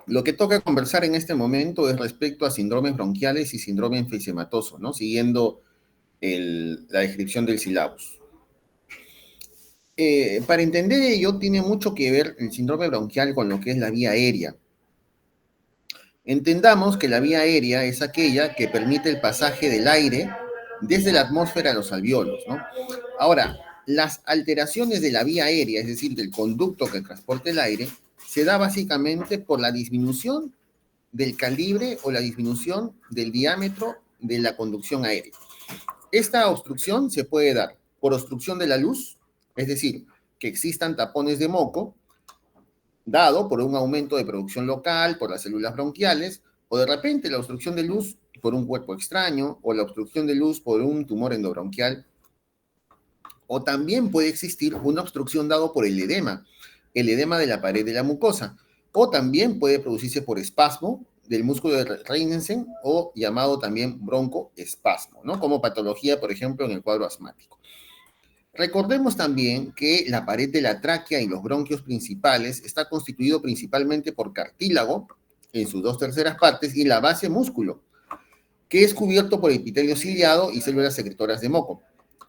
lo que toca conversar en este momento es respecto a síndromes bronquiales y síndrome enfisematoso, ¿no? Siguiendo la descripción del sílabus. Para entender ello, tiene mucho que ver el síndrome bronquial con lo que es la vía aérea. Entendamos que la vía aérea es aquella que permite el pasaje del aire desde la atmósfera a los alvéolos, ¿no? Ahora, las alteraciones de la vía aérea, es decir, del conducto que transporta el aire, se da básicamente por la disminución del calibre o la disminución del diámetro de la conducción aérea. Esta obstrucción se puede dar por obstrucción de la luz, es decir, que existan tapones de moco, dado por un aumento de producción local, por las células bronquiales, o de repente la obstrucción de luz por un cuerpo extraño, o la obstrucción de luz por un tumor endobronquial, o también puede existir una obstrucción dado por el edema de la pared de la mucosa, o también puede producirse por espasmo del músculo de Reinersen o llamado también broncoespasmo, ¿no? Como patología, por ejemplo, en el cuadro asmático. Recordemos también que la pared de la tráquea y los bronquios principales está constituido principalmente por cartílago en sus 2/3 partes y la base músculo, que es cubierto por epitelio ciliado y células secretoras de moco.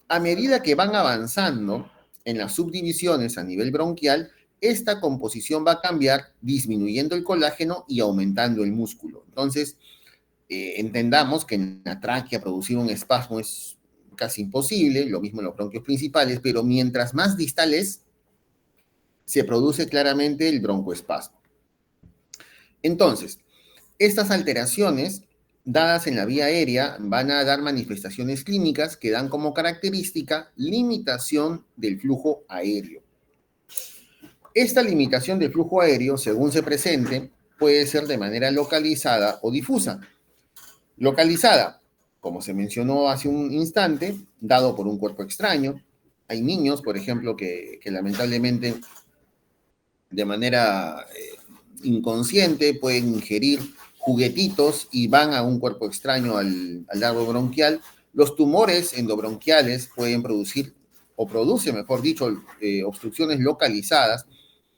A medida que van avanzando en las subdivisiones a nivel bronquial, esta composición va a cambiar disminuyendo el colágeno y aumentando el músculo. Entonces, entendamos que en la tráquea producir un espasmo es casi imposible, lo mismo en los bronquios principales, pero mientras más distal es, se produce claramente el broncoespasmo. Entonces, estas alteraciones dadas en la vía aérea van a dar manifestaciones clínicas que dan como característica limitación del flujo aéreo. Esta limitación del flujo aéreo, según se presente, puede ser de manera localizada o difusa. Localizada, como se mencionó hace un instante, dado por un cuerpo extraño. Hay niños, por ejemplo, que lamentablemente de manera inconsciente pueden ingerir juguetitos y van a un cuerpo extraño al árbol bronquial. Los tumores endobronquiales pueden producir, o produce, mejor dicho, obstrucciones localizadas.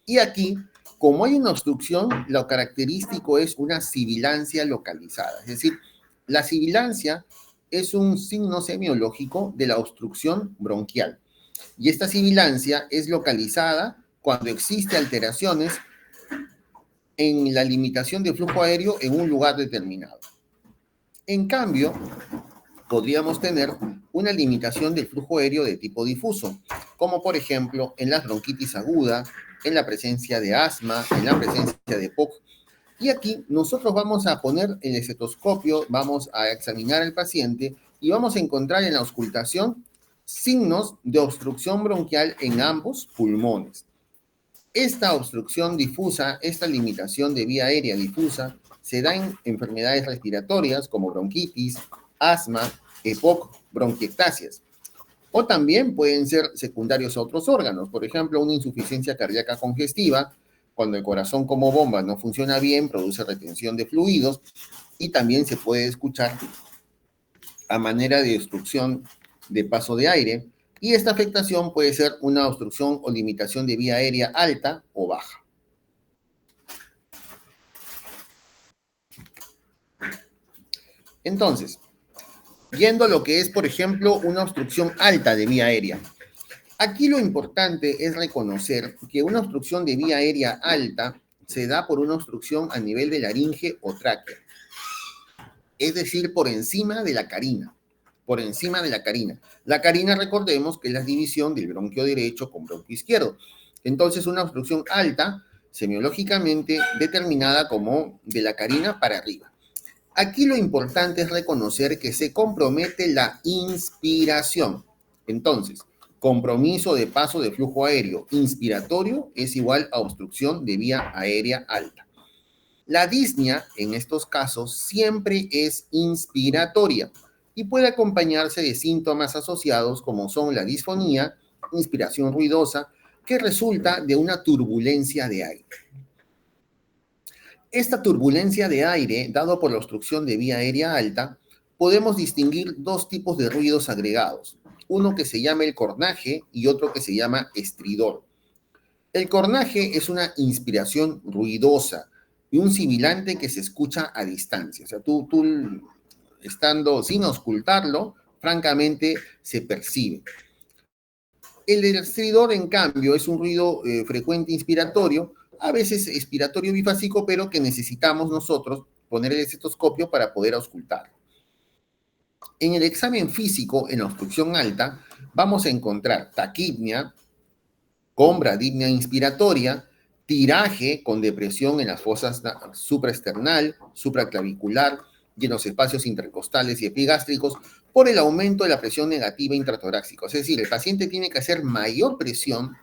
Y aquí, como hay una obstrucción, lo característico es una sibilancia localizada. Es decir, la sibilancia es un signo semiológico de la obstrucción bronquial. Y esta sibilancia es localizada cuando existe alteraciones en la limitación de flujo aéreo en un lugar determinado. En cambio, podríamos tener una limitación del flujo aéreo de tipo difuso, como por ejemplo en la bronquitis aguda, en la presencia de asma, en la presencia de EPOC. Y aquí nosotros vamos a poner el estetoscopio, vamos a examinar al paciente y vamos a encontrar en la auscultación signos de obstrucción bronquial en ambos pulmones. Esta obstrucción difusa, esta limitación de vía aérea difusa, se da en enfermedades respiratorias como bronquitis, asma, EPOC, bronquiectasias. O también pueden ser secundarios a otros órganos, por ejemplo, una insuficiencia cardíaca congestiva, cuando el corazón como bomba no funciona bien, produce retención de fluidos y también se puede escuchar a manera de obstrucción de paso de aire. Y esta afectación puede ser una obstrucción o limitación de vía aérea alta o baja. Entonces, yendo a lo que es, por ejemplo, una obstrucción alta de vía aérea. Aquí lo importante es reconocer que una obstrucción de vía aérea alta se da por una obstrucción a nivel de laringe o tráquea, es decir, por encima de la carina. Por encima de la carina. La carina, recordemos que es la división del bronquio derecho con bronquio izquierdo. Entonces, una obstrucción alta, semiológicamente determinada como de la carina para arriba. Aquí lo importante es reconocer que se compromete la inspiración. Entonces, compromiso de paso de flujo aéreo inspiratorio es igual a obstrucción de vía aérea alta. La disnea, en estos casos, siempre es inspiratoria y puede acompañarse de síntomas asociados como son la disfonía, inspiración ruidosa, que resulta de una turbulencia de aire. Esta turbulencia de aire, dado por la obstrucción de vía aérea alta, podemos distinguir dos tipos de ruidos agregados, uno que se llama el cornaje y otro que se llama estridor. El cornaje es una inspiración ruidosa, y un sibilante que se escucha a distancia. O sea, tú estando sin auscultarlo, francamente se percibe. El estridor, en cambio, es un ruido frecuente inspiratorio, a veces expiratorio bifásico, pero que necesitamos nosotros poner el estetoscopio para poder auscultarlo. En el examen físico, en la obstrucción alta, vamos a encontrar taquipnia con bradipnia inspiratoria, tiraje con depresión en las fosas supraesternal, supraclavicular y en los espacios intercostales y epigástricos por el aumento de la presión negativa intratorácica. Es decir, el paciente tiene que hacer mayor presión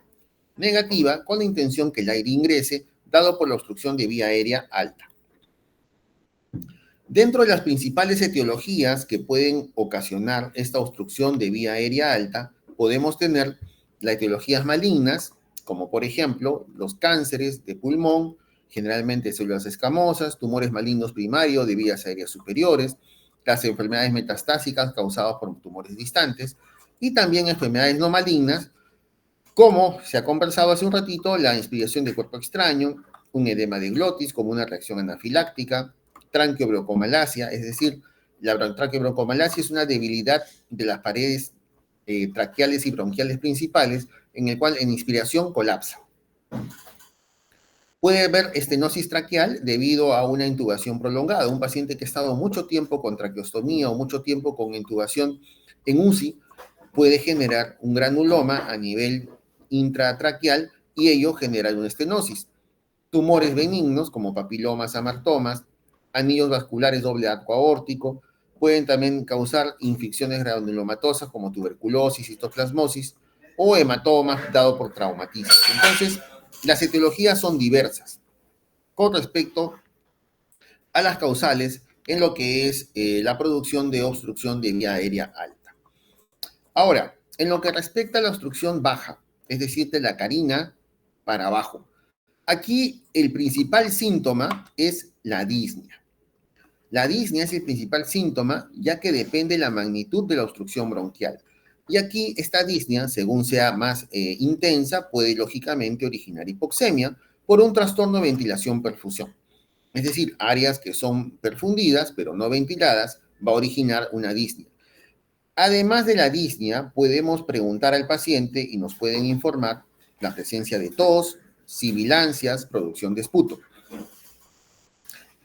negativa con la intención que el aire ingrese, dado por la obstrucción de vía aérea alta. Dentro de las principales etiologías que pueden ocasionar esta obstrucción de vía aérea alta, podemos tener las etiologías malignas, como por ejemplo los cánceres de pulmón, generalmente células escamosas, tumores malignos primarios de vías aéreas superiores, las enfermedades metastásicas causadas por tumores distantes, y también enfermedades no malignas, como se ha conversado hace un ratito, la inspiración de cuerpo extraño, un edema de glotis como una reacción anafiláctica, tranqueobroncomalacia, es decir, la tranqueobroncomalacia es una debilidad de las paredes traqueales y bronquiales principales, en el cual en inspiración colapsa. Puede haber estenosis traqueal debido a una intubación prolongada. Un paciente que ha estado mucho tiempo con traqueostomía o mucho tiempo con intubación en UCI puede generar un granuloma a nivel intratraqueal y ello genera una estenosis. Tumores benignos como papilomas, amartomas, anillos vasculares doble arco aórtico, pueden también causar infecciones granulomatosas como tuberculosis, citoplasmosis o hematomas dado por traumatismo. Entonces, las etiologías son diversas con respecto a las causales en lo que es la producción de obstrucción de vía aérea alta. Ahora, en lo que respecta a la obstrucción baja, es decir, de la carina para abajo, aquí el principal síntoma es la disnea. La disnea es el principal síntoma, ya que depende de la magnitud de la obstrucción bronquial. Y aquí esta disnea, según sea más intensa, puede lógicamente originar hipoxemia por un trastorno de ventilación-perfusión. Es decir, áreas que son perfundidas pero no ventiladas va a originar una disnea. Además de la disnea, podemos preguntar al paciente y nos pueden informar la presencia de tos, sibilancias, producción de esputo.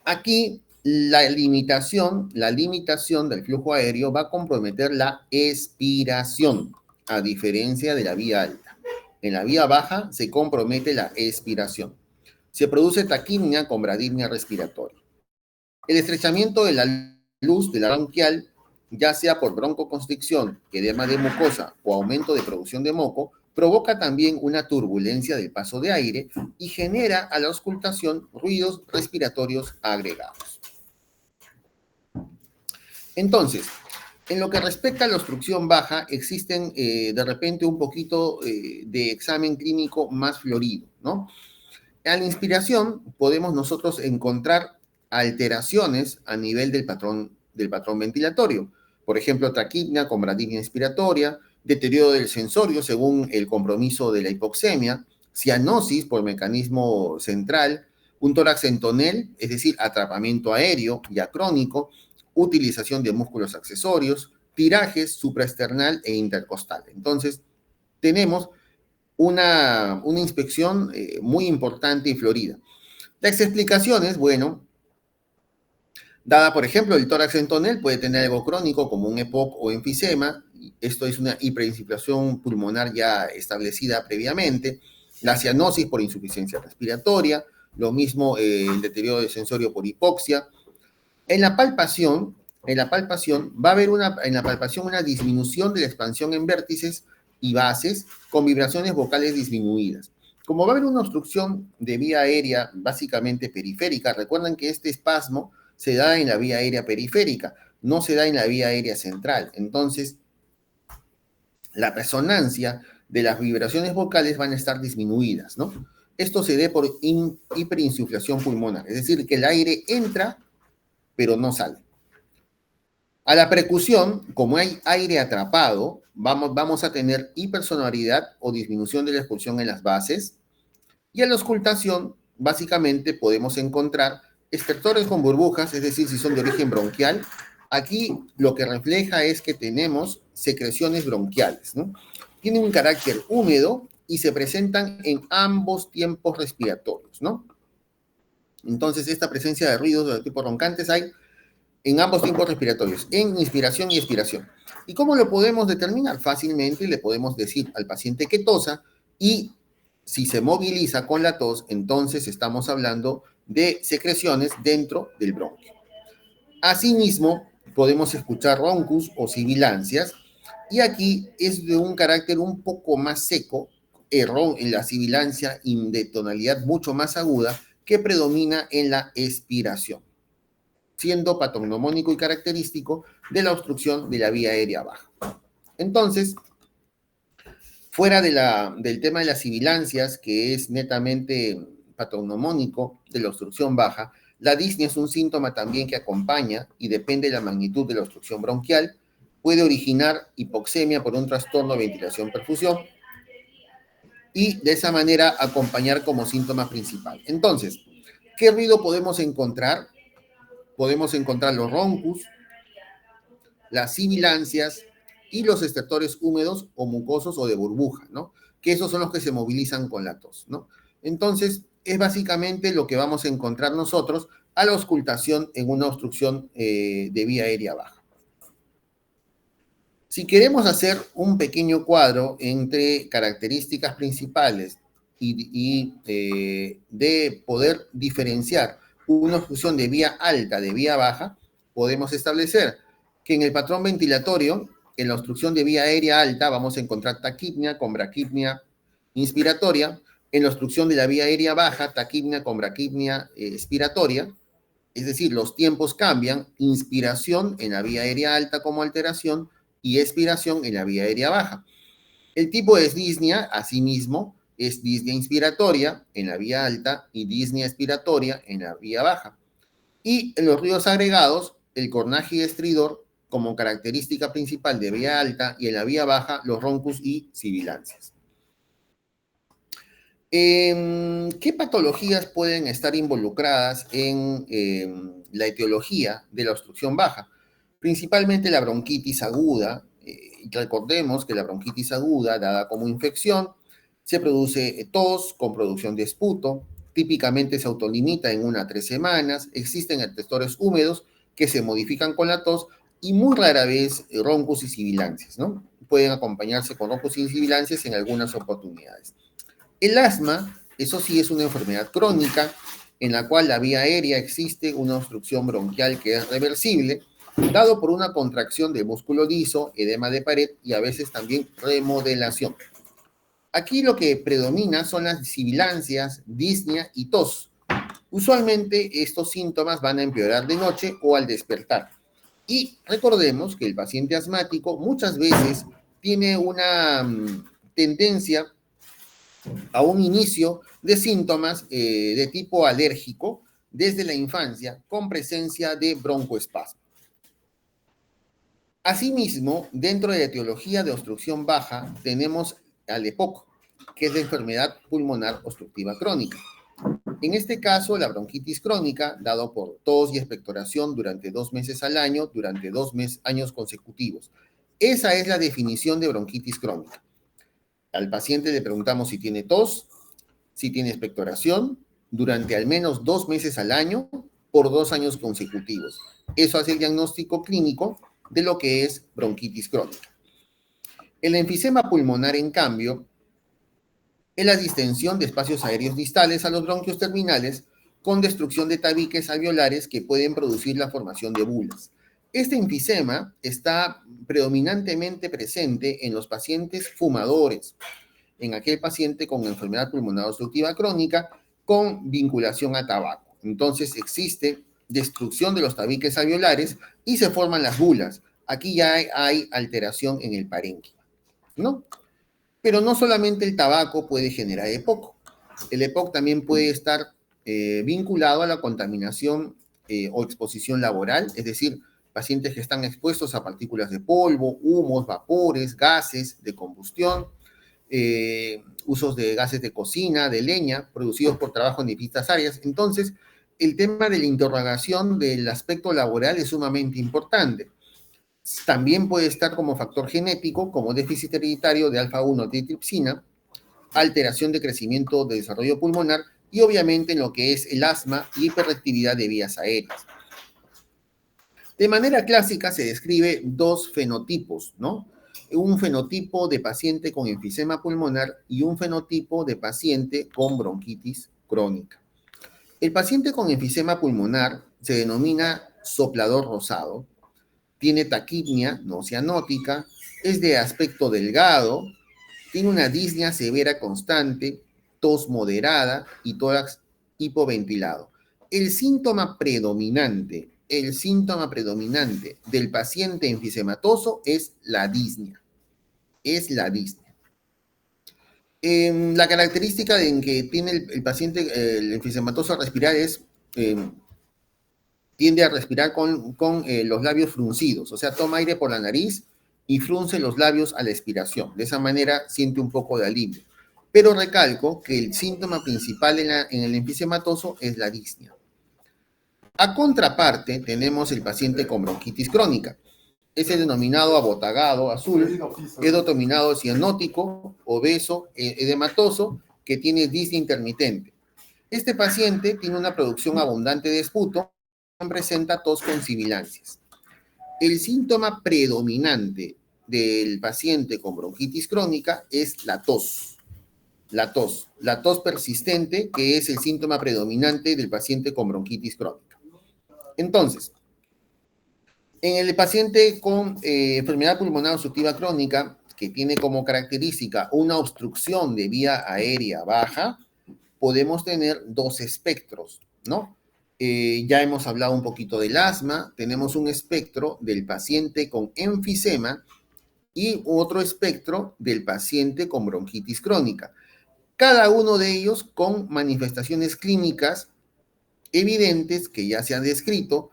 Aquí la limitación del flujo aéreo va a comprometer la expiración, a diferencia de la vía alta. En la vía baja se compromete la expiración. Se produce taquipnia con bradipnia respiratoria. El estrechamiento de la luz de la bronquial, ya sea por broncoconstricción, edema de mucosa o aumento de producción de moco, provoca también una turbulencia del paso de aire y genera a la auscultación ruidos respiratorios agregados. Entonces, en lo que respecta a la obstrucción baja, existen de repente un poquito de examen clínico más florido, ¿no? A la inspiración podemos nosotros encontrar alteraciones a nivel del patrón ventilatorio. Por ejemplo, taquipnia con bradipnia inspiratoria, deterioro del sensorio según el compromiso de la hipoxemia, cianosis por mecanismo central, un tórax en tonel, es decir, atrapamiento aéreo ya crónico, utilización de músculos accesorios, tirajes supraesternal e intercostal. Entonces, tenemos una inspección muy importante y florida. Las explicaciones, bueno, dada por ejemplo el tórax en tonel puede tener algo crónico como un EPOC o enfisema, esto es una hiperinsuflación pulmonar ya establecida previamente, la cianosis por insuficiencia respiratoria, lo mismo el deterioro del sensorio por hipoxia. En la palpación va a haber una disminución de la expansión en vértices y bases con vibraciones vocales disminuidas. Como va a haber una obstrucción de vía aérea básicamente periférica, recuerden que este espasmo se da en la vía aérea periférica, no se da en la vía aérea central. Entonces, la resonancia de las vibraciones vocales van a estar disminuidas, ¿no? Esto se dé por hiperinsuflación pulmonar, es decir, que el aire entra, pero no sale. A la percusión, como hay aire atrapado, vamos a tener hipersonoridad o disminución de la expulsión en las bases. Y a la auscultación básicamente podemos encontrar estertores con burbujas, es decir, si son de origen bronquial. Aquí lo que refleja es que tenemos secreciones bronquiales, ¿no? Tienen un carácter húmedo y se presentan en ambos tiempos respiratorios, ¿no? Entonces, esta presencia de ruidos de tipo roncantes hay en ambos tiempos respiratorios, en inspiración y expiración. ¿Y cómo lo podemos determinar? Fácilmente le podemos decir al paciente que tosa y si se moviliza con la tos, entonces estamos hablando de secreciones dentro del bronquio. Asimismo, podemos escuchar roncus o sibilancias y aquí es de un carácter un poco más seco, en la sibilancia de tonalidad mucho más aguda que predomina en la expiración, siendo patognomónico y característico de la obstrucción de la vía aérea baja. Entonces, fuera del tema de las sibilancias, que es netamente patognomónico de la obstrucción baja, la disnea es un síntoma también que acompaña y depende de la magnitud de la obstrucción bronquial, puede originar hipoxemia por un trastorno de ventilación-perfusión y de esa manera acompañar como síntoma principal. Entonces, ¿qué ruido podemos encontrar? Podemos encontrar los roncus, las sibilancias y los estertores húmedos o mucosos o de burbuja, ¿no? Que esos son los que se movilizan con la tos, ¿no? Entonces, es básicamente lo que vamos a encontrar nosotros a la auscultación en una obstrucción de vía aérea baja. Si queremos hacer un pequeño cuadro entre características principales de poder diferenciar una obstrucción de vía alta de vía baja, podemos establecer que en el patrón ventilatorio, en la obstrucción de vía aérea alta, vamos a encontrar taquipnia con braquipnia inspiratoria. En la obstrucción de la vía aérea baja, taquipnia con braquipnia expiratoria. Es decir, los tiempos cambian, inspiración en la vía aérea alta como alteración y expiración en la vía aérea baja. El tipo de disnea, asimismo, es disnea inspiratoria en la vía alta y disnea expiratoria en la vía baja. Y en los ruidos agregados, el cornaje y estridor como característica principal de vía alta y en la vía baja, los roncus y sibilancias. ¿Qué patologías pueden estar involucradas en la etiología de la obstrucción baja? Principalmente la bronquitis aguda. Recordemos que la bronquitis aguda, dada como infección, se produce tos con producción de esputo, típicamente se autolimita en 1 a 3 semanas, existen estertores húmedos que se modifican con la tos y muy rara vez roncus y sibilancias, ¿no? Pueden acompañarse con roncus y sibilancias en algunas oportunidades. El asma, eso sí, es una enfermedad crónica en la cual la vía aérea existe una obstrucción bronquial que es reversible, dado por una contracción del músculo liso, edema de pared y a veces también remodelación. Aquí lo que predomina son las sibilancias, disnea y tos. Usualmente estos síntomas van a empeorar de noche o al despertar. Y recordemos que el paciente asmático muchas veces tiene una tendencia a un inicio de síntomas de tipo alérgico desde la infancia con presencia de broncoespasmo. Asimismo, dentro de la etiología de obstrucción baja tenemos al EPOC, que es la enfermedad pulmonar obstructiva crónica. En este caso, la bronquitis crónica, dado por tos y expectoración durante 2 meses al año, durante 2 años consecutivos. Esa es la definición de bronquitis crónica. Al paciente le preguntamos si tiene tos, si tiene expectoración, durante al menos 2 meses al año por 2 años consecutivos. Eso hace el diagnóstico clínico de lo que es bronquitis crónica. El enfisema pulmonar, en cambio, es la distensión de espacios aéreos distales a los bronquios terminales con destrucción de tabiques alveolares que pueden producir la formación de bulas. Este enfisema está predominantemente presente en los pacientes fumadores, en aquel paciente con enfermedad pulmonar obstructiva crónica con vinculación a tabaco. Entonces existe destrucción de los tabiques alveolares y se forman las bulas. Aquí ya hay alteración en el parénquima, ¿no? Pero no solamente el tabaco puede generar EPOC. El EPOC también puede estar vinculado a la contaminación o exposición laboral, es decir, pacientes que están expuestos a partículas de polvo, humos, vapores, gases de combustión, usos de gases de cocina, de leña, producidos por trabajo en distintas áreas. Entonces, el tema de la interrogación del aspecto laboral es sumamente importante. También puede estar como factor genético, como déficit hereditario de alfa-1 tripsina, alteración de crecimiento de desarrollo pulmonar y obviamente en lo que es el asma y hiperactividad de vías aéreas. De manera clásica se describe dos fenotipos, ¿no? Un fenotipo de paciente con enfisema pulmonar y un fenotipo de paciente con bronquitis crónica. El paciente con enfisema pulmonar se denomina soplador rosado, tiene taquipnia no cianótica, es de aspecto delgado, tiene una disnea severa constante, tos moderada y tórax hipoventilado. El síntoma predominante del paciente enfisematoso es la disnea. Es la disnea. La característica en que tiene el paciente, el enfisematoso a respirar es, tiende a respirar con los labios fruncidos, o sea, toma aire por la nariz y frunce los labios a la expiración. De esa manera siente un poco de alivio. Pero recalco que el síntoma principal en el enfisematoso es la disnea. A contraparte, tenemos el paciente con bronquitis crónica. Es el denominado abotagado azul, es denominado cianótico, obeso, edematoso, que tiene disnea intermitente. Este paciente tiene una producción abundante de esputo, presenta tos con sibilancias. El síntoma predominante del paciente con bronquitis crónica es la tos. La tos persistente, que es el síntoma predominante del paciente con bronquitis crónica. Entonces, en el paciente con enfermedad pulmonar obstructiva crónica, que tiene como característica una obstrucción de vía aérea baja, podemos tener dos espectros, ¿no? Ya hemos hablado un poquito del asma, tenemos un espectro del paciente con enfisema y otro espectro del paciente con bronquitis crónica. Cada uno de ellos con manifestaciones clínicas evidentes que ya se han descrito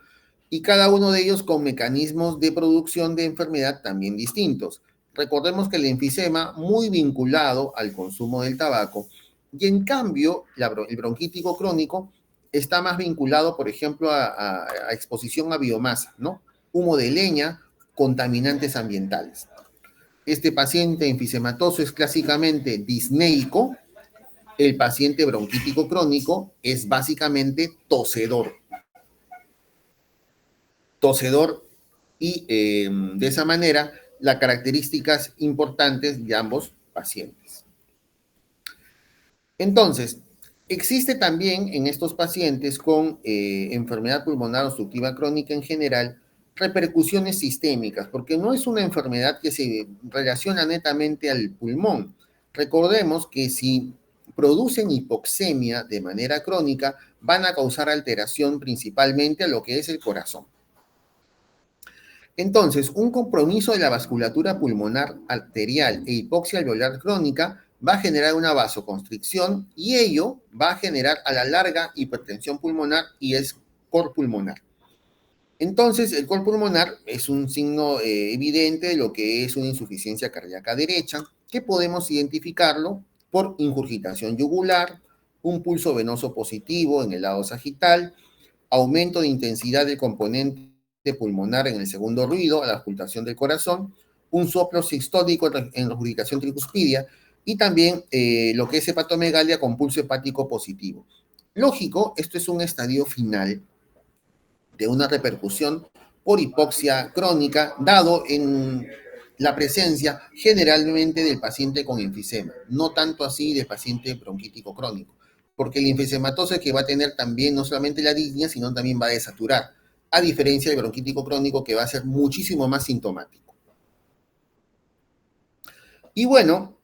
y cada uno de ellos con mecanismos de producción de enfermedad también distintos. Recordemos que el enfisema muy vinculado al consumo del tabaco y en cambio el bronquítico crónico está más vinculado, por ejemplo, a exposición a biomasa, ¿no? Humo de leña, contaminantes ambientales. Este paciente enfisematoso es clásicamente disneico. El paciente bronquítico crónico es básicamente tosedor. Y de esa manera las características importantes de ambos pacientes. Entonces, existe también en estos pacientes con enfermedad pulmonar obstructiva crónica en general repercusiones sistémicas, porque no es una enfermedad que se relaciona netamente al pulmón. Recordemos que si producen hipoxemia de manera crónica, van a causar alteración principalmente a lo que es el corazón. Entonces, un compromiso de la vasculatura pulmonar arterial e hipoxia alveolar crónica va a generar una vasoconstricción y ello va a generar a la larga hipertensión pulmonar y es cor pulmonar. Entonces, el cor pulmonar es un signo evidente de lo que es una insuficiencia cardíaca derecha, que podemos identificarlo por ingurgitación yugular, un pulso venoso positivo en el lado sagital, aumento de intensidad del componente pulmonar en el segundo ruido, a la auscultación del corazón, un soplo sistólico en la regurgitación tricuspidia y también lo que es hepatomegalia con pulso hepático positivo. Lógico, esto es un estadio final de una repercusión por hipoxia crónica, dado en la presencia generalmente del paciente con enfisema, no tanto así del paciente bronquítico crónico, porque el enfisematoso es que va a tener también no solamente la disnea, sino también va a desaturar, a diferencia del bronquítico crónico que va a ser muchísimo más sintomático. Y bueno,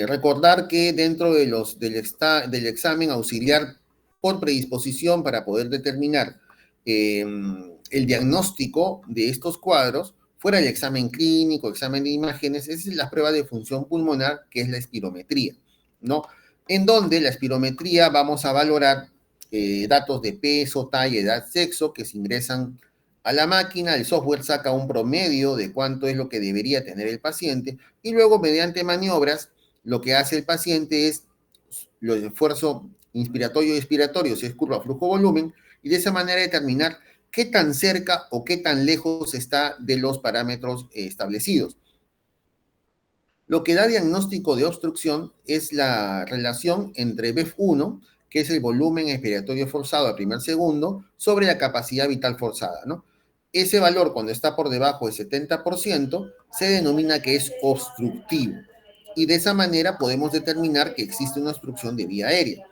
recordar que dentro de del examen auxiliar por predisposición para poder determinar el diagnóstico de estos cuadros, fuera el examen clínico, examen de imágenes, es la prueba de función pulmonar, que es la espirometría, ¿no? En donde la espirometría vamos a valorar datos de peso, talla, edad, sexo, que se ingresan a la máquina, el software saca un promedio de cuánto es lo que debería tener el paciente, y luego mediante maniobras, lo que hace el paciente es el esfuerzo inspiratorio y expiratorio, si es curva flujo-volumen, y de esa manera determinar qué tan cerca o qué tan lejos está de los parámetros establecidos. Lo que da diagnóstico de obstrucción es la relación entre BEF1, que es el volumen expiratorio forzado al primer segundo, sobre la capacidad vital forzada, ¿no? Ese valor, cuando está por debajo del 70%, se denomina que es obstructivo. Y de esa manera podemos determinar que existe una obstrucción de vía aérea.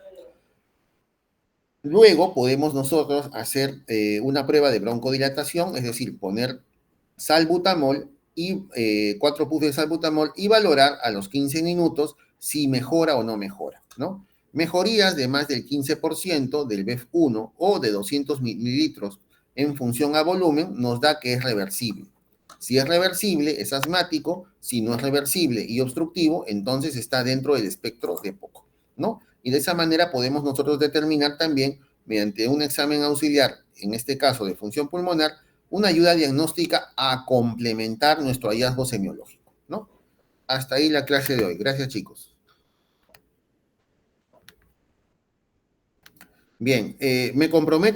Luego podemos nosotros hacer una prueba de broncodilatación, es decir, poner salbutamol y 4 puffs de salbutamol y valorar a los 15 minutos si mejora o no mejora, ¿no? Mejorías de más del 15% del BEF1 o de 200 mililitros en función a volumen nos da que es reversible. Si es reversible, es asmático. Si no es reversible y obstructivo, entonces está dentro del espectro de poco, ¿no? Y de esa manera podemos nosotros determinar también, mediante un examen auxiliar, en este caso de función pulmonar, una ayuda diagnóstica a complementar nuestro hallazgo semiológico, ¿no? Hasta ahí la clase de hoy. Gracias, chicos. Bien, me comprometo